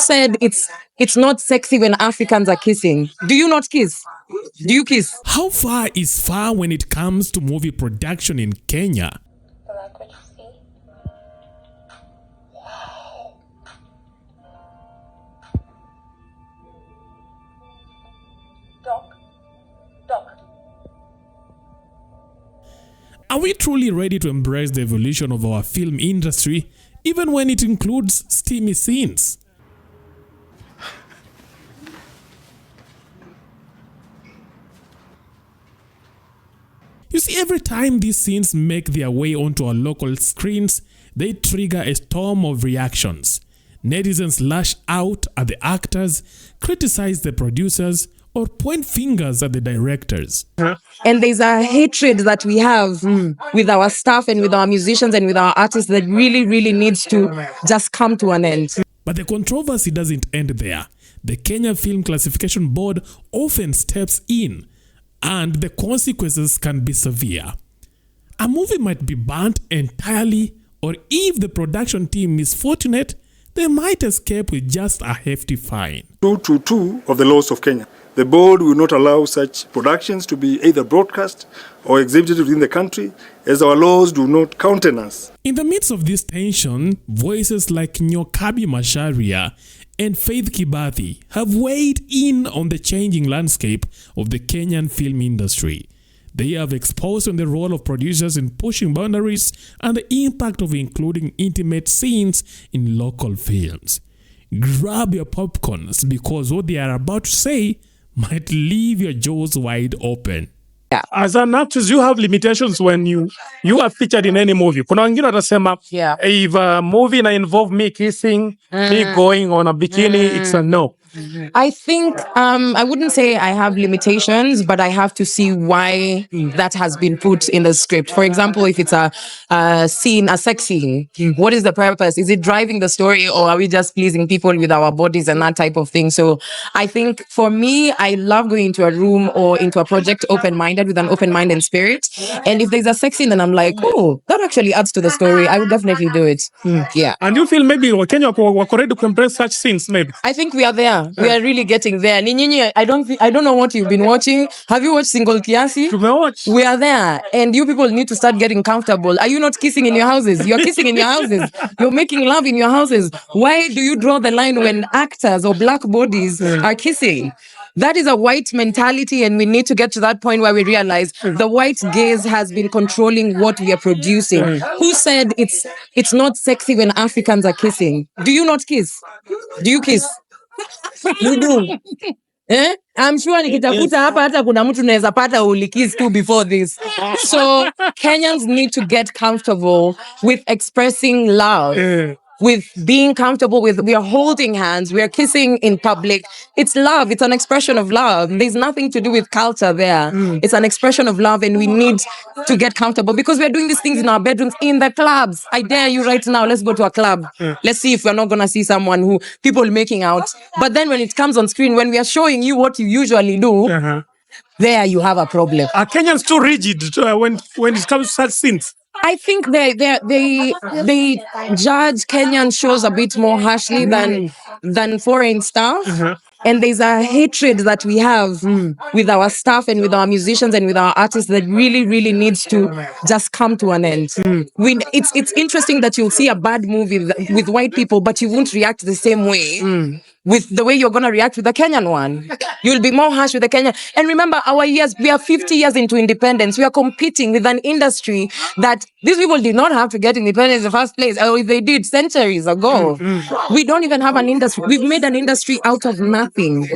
said it's not sexy when Africans are kissing? Do you not kiss? Do you kiss? How far is far when it comes to movie production in Kenya? Like what you see? Wow. Doc. Are we truly ready to embrace the evolution of our film industry, even when it includes steamy scenes? You see, every time these scenes make their way onto our local screens, they trigger a storm of reactions. Netizens lash out at the actors, criticize the producers, or point fingers at the directors. And there's a hatred that we have with our staff and with our musicians and with our artists that really, really needs to just come to an end. But the controversy doesn't end there. The Kenya Film Classification Board often steps in, and the consequences can be severe. A movie might be banned entirely, or if the production team is fortunate, they might escape with just a hefty fine. 222 of the laws of Kenya. The board will not allow such productions to be either broadcast or exhibited within the country, as our laws do not countenance. In the midst of this tension, voices like Nyokabi Macharia and Faith Kibathi have weighed in on the changing landscape of the Kenyan film industry. They have exposed on the role of producers in pushing boundaries and the impact of including intimate scenes in local films. Grab your popcorns, because what they are about to say might leave your jaws wide open. Yeah. As an actress, you have limitations when you are featured in any movie. Kuna wengine watasema, if a movie na involve me kissing, me going on a bikini, it's a no. I think I wouldn't say I have limitations, but I have to see why that has been put in the script. For example, if it's a scene, a sex scene, what is the purpose? Is it driving the story, or are we just pleasing people with our bodies and that type of thing? So I think for me, I love going into a room or into a project open-minded, with an open-minded spirit. And if there's a sex scene, then I'm like, oh, that actually adds to the story, I would definitely do it. Yeah. And you feel maybe Kenya were ready to embrace such scenes, maybe? I think we are there. We are really getting there. Ninyinyi, I don't know what you've been watching. Have you watched Single Kiasi? We are there. And you people need to start getting comfortable. Are you not kissing in your houses? You're kissing in your houses. You're making love in your houses. Why do you draw the line when actors or black bodies are kissing? That is a white mentality, and we need to get to that point where we realize the white gaze has been controlling what we are producing. Who said it's not sexy when Africans are kissing? Do you not kiss? Do you kiss? You do. I'm sure nikitafuta hapa hata kuna mtu naweza pata ulikiss too before this. So Kenyans need to get comfortable with expressing love. With being comfortable with, we are holding hands, we are kissing in public. It's love. It's an expression of love. There's nothing to do with culture there. It's an expression of love, and we need to get comfortable, because we're doing these things in our bedrooms, in the clubs. I dare you right now, let's go to a club. Let's see if we're not going to see someone people making out. But then when it comes on screen, when we are showing you what you usually do, there you have a problem. Are Kenyans too rigid when it comes to such scenes? I think they judge Kenyan shows a bit more harshly than foreign stuff. And there's a hatred that we have with our staff and with our musicians and with our artists that really, really needs to just come to an end. It's interesting that you'll see a bad movie with white people, but you won't react the same way with the way you're going to react with the Kenyan one. You'll be more harsh with the Kenyan. And remember, we are 50 years into independence. We are competing with an industry that these people did not have to get independence in the first place. Or if they did centuries ago. We don't even have an industry. We've made an industry out of nothing.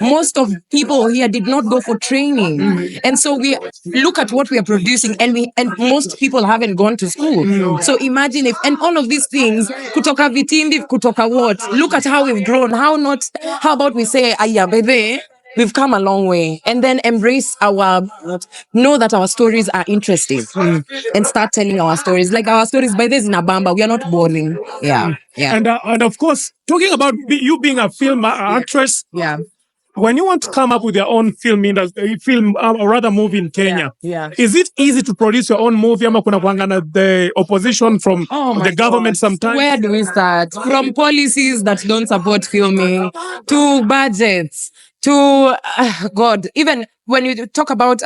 Most of people here did not go for training. And so we look at what we are producing, and most people haven't gone to school. So imagine and all of these things, kutoka vitindi, kutoka what? Look at how we've grown. How about we say, aya, baby, we've come a long way, and then know that our stories are interesting and start telling our stories. Like our stories, by this in Abamba, we are not boring. Yeah. And of course, talking about you being a film actress, when you want to come up with your own film industry, or rather movie in Kenya, is it easy to produce your own movie? Ama kuna kuangana the opposition from the government sometimes? Where do we start? From policies that don't support filming, to budgets, to God, even when you talk about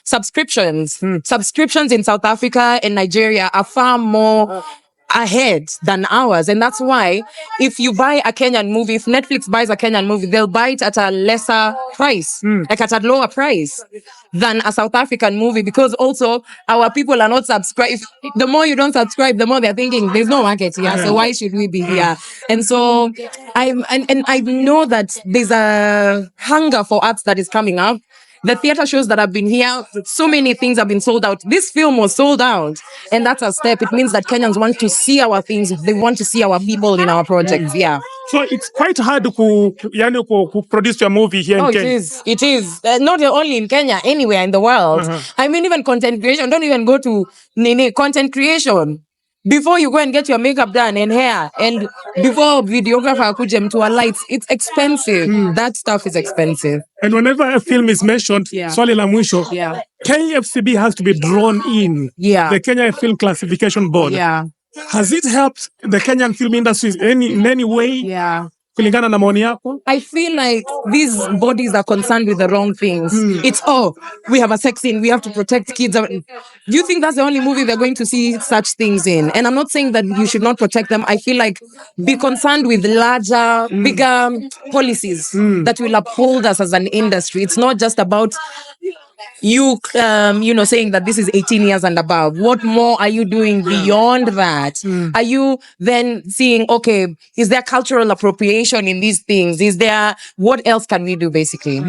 subscriptions in South Africa and Nigeria are far more ahead than ours, and that's why if you buy a Kenyan movie, if Netflix buys a Kenyan movie, they'll buy it at a lesser price, like at a lower price than a South African movie, because also our people are not subscribed. The more you don't subscribe, the more they're thinking there's no market here, so why should we be here? And so I know that there's a hunger for arts that is coming up. The theater shows that have been here, so many things have been sold out. This film was sold out, and that's a step. It means that Kenyans want to see our things. They want to see our people in our projects. Yeah. So it's quite hard to produce your movie here in Kenya. It is. Not only in Kenya, anywhere in the world. I mean, even content creation. Don't even go to content creation. Before you go and get your makeup done and hair, and before videographer kujem to a lights, it's expensive. That stuff is expensive. And whenever a film is mentioned, swali la mwisho, KFCB has to be drawn in. The Kenya Film Classification Board. Has it helped the Kenyan film industry in any way? Kulingana na maoni yako? I feel like these bodies are concerned with the wrong things. It's, we have a sex scene, we have to protect kids. Do you think that's the only movie they're going to see such things in? And I'm not saying that you should not protect them. I feel like be concerned with larger, bigger policies that will uphold us as an industry. It's not just about you saying that this is 18 years and above. What more are you doing beyond that? Are you then seeing, okay, is there cultural appropriation in these things? What else can we do basically?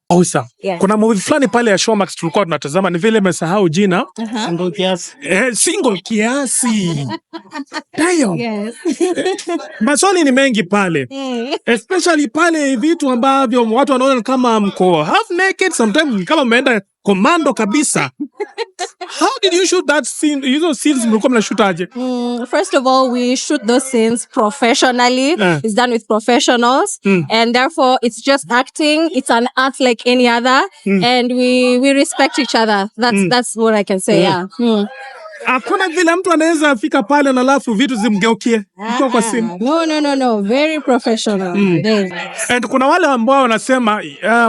Awesome. Kuna movie fulani pale ya Showmax tulikuwa tunatazama, ni vile nimesahau jina. Single kiasi. Single kiasi. Damn. Yes. Maswali ni mengi pale. Especially pale vitu ambavyo watu wanaona kama mko half naked, sometimes kama mmeenda commando kabisa. How did you shoot that scene? Scenes mlikuwa mnashoot aje? First of all, we shoot those scenes professionally. It's done with professionals, and therefore it's just acting. It's an art like any other, and we respect each other. That's what I can say. Hakuna vile mtu anaweza fika pale na alafu vitu zimgeukie. Kwa scene. No. Very professional. And kuna wale ambao wanasema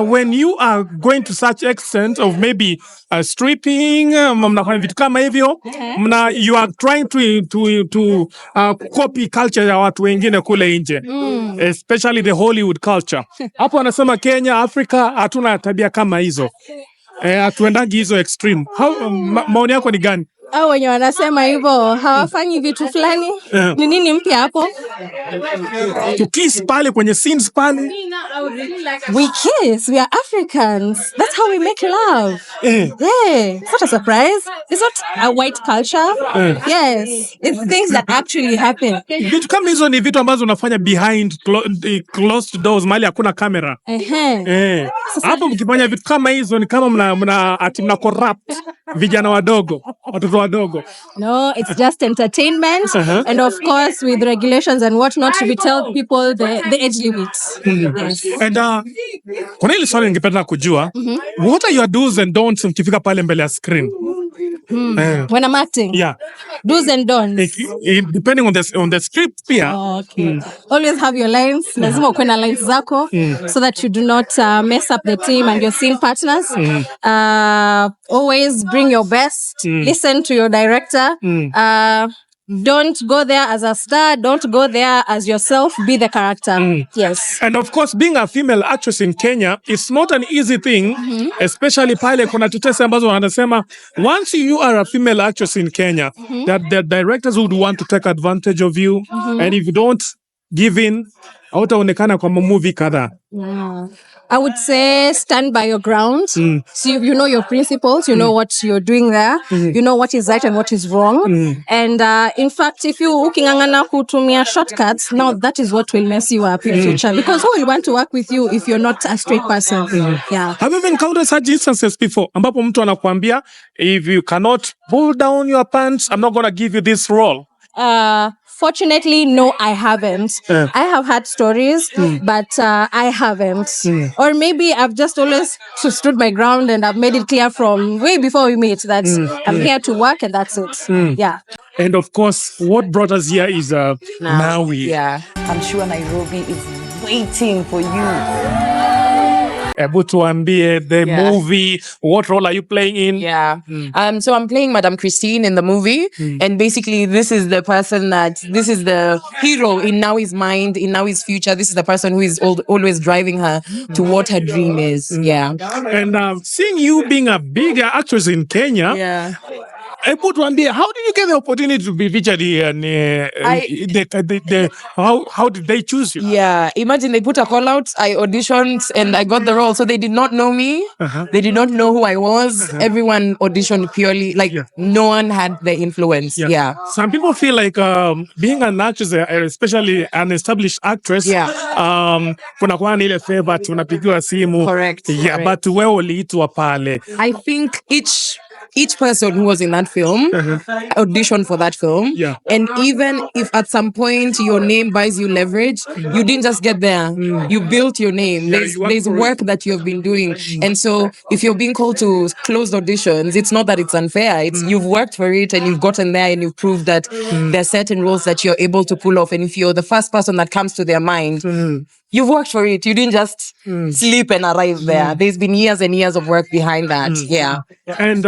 when you are going to such extent of maybe stripping, mnafanya vitu kama hivyo, you are trying to copy culture ya watu wengine kule nje. Especially the Hollywood culture. Hapo wanasema Kenya, Africa hatuna tabia kama hizo. Hatuendangi hizo extreme. Maoni yako ni gani? Wenye wanasema hivyo hawafanyi vitu fulani. Ni nini mpya hapo? To kiss pale kwenye scenes pale. We kiss. We are Africans. That's how we make love. It's not a surprise. It's not a white culture. Yes. It's things that actually happen. Vitu kama hizo ni vitu ambazo unafanya behind closed doors, mahali hakuna kamera. Hapo mkifanya vitu kama hizo ni kama mna corrupt vijana wadogo, watoto wadogo. No, it's just entertainment. And of course with regulations and whatnot, we tell people the age limits. And kuna ile swali ningependa kujua, what are your do's and don'ts mkifika pale mbele ya screen? When I'm acting? Do's and don'ts. Depending on the script pia. Okay. Always have your lines. Lazima ukwe na lines zako so that you do not mess up the team and your scene partners. Always bring your best. Listen to your director. Don't go there as a star. Don't go there as yourself. Be the character. Yes. And of course, being a female actress in Kenya is not an easy thing, especially pale kuna tetesi ambazo wanasema once you are a female actress in Kenya, that the directors would want to take advantage of you, and if you don't give in, hautaonekana kwa movie kadhaa. I would say stand by your ground. So you know your principles, you know what you're doing there, you know what is right and what is wrong. And in fact, if you ukingangana kutumia shortcuts, now that is what will mess you up in future. Because who will want to work with you if you're not a straight person? Have you encountered such instances before? Ambapo mtu anakuambia, if you cannot pull down your pants, I'm not going to give you this role. Fortunately, no, I haven't. I have had stories, but I haven't. Or maybe I've just always stood my ground and I've made it clear from way before we meet that I'm here to work and that's it. Yeah. And of course, what brought us here is Nawi. Yeah. I'm sure Nairobi is waiting for you. Hebu tuambie the movie, what role are you playing in? Yeah. So I'm playing Madame Christine in the movie. And basically this is the person this is the hero in Nawi's mind, in Nawi's future. This is the person who is always driving her to what her dream is. Yeah. And seeing you being a big actress in Kenya, Yeah. Hebu tuambie, how did you get the opportunity to be featured here? And how did they choose you? Yeah, imagine they put a call out, I auditioned and I got the role. So they did not know me. They did not know who I was. Everyone auditioned purely, like no one had the influence. Yeah. Some people feel like being an actress, especially an established actress, kunakuwa na ile favor, tunapigiwa simu. Correct. Yeah, correct. but wewe uliitwa pale. I think each person who was in that film auditioned for that film. Yeah. And even if at some point your name buys you leverage, you didn't just get there. You built your name. There's work that you have been doing. And so if you're being called to closed auditions, it's not that it's unfair. It's you've worked for it and you've gotten there and you've proved that there are certain roles that you're able to pull off. And if you're the first person that comes to their mind, you've worked for it. You didn't just sleep and arrive there. There's been years and years of work behind that. Yeah. And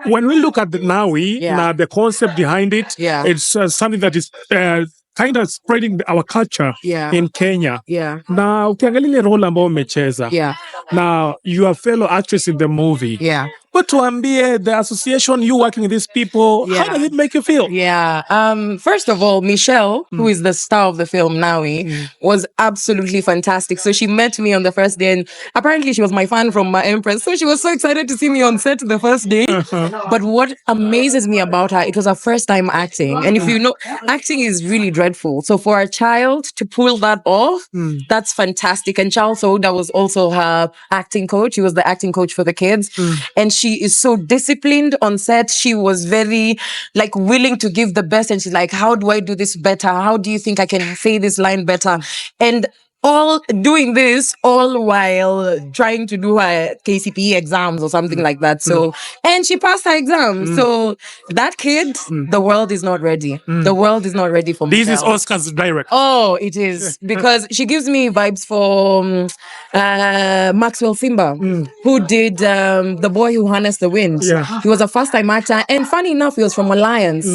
when we look at the Nawi, now the concept behind it, it's something that is kind of spreading our culture in Kenya. Yeah. Na ukiangalia ile role ambayo umecheza. Yeah. Now you are a fellow actress in the movie. Yeah. But tuambie, the association, you working with these people, how does it make you feel? Yeah. First of all, Michelle, who is the star of the film Nawi, was absolutely fantastic. So she met me on the first day and apparently she was my fan from my Empress. So she was so excited to see me on set the first day. But what amazes me about her, it was her first time acting. And if you know, acting is really dreadful. So for a child to pull that off, that's fantastic. And Charles Oda was also her acting coach. He was the acting coach for the kids. And she is so disciplined on set. She was very willing to give the best. And she's like, how do I do this better? How do you think I can say this line better? And all doing this all while trying to do her KCPE exams or something like that. So, and she passed her exams. So that kid, the world is not ready. The world is not ready for me. This is Oscar's direct. Oh, it is. Because she gives me vibes for Maxwell Simba, who did The Boy Who Harnessed the Wind. Yeah. He was a first-time actor. And funny enough, he was from Alliance.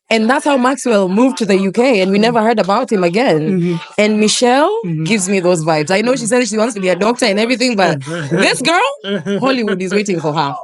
And that's how Maxwell moved to the UK. And we never heard about him again. And Michelle gives me those vibes. I know she said she wants to be a doctor and everything, but this girl, Hollywood is waiting for her.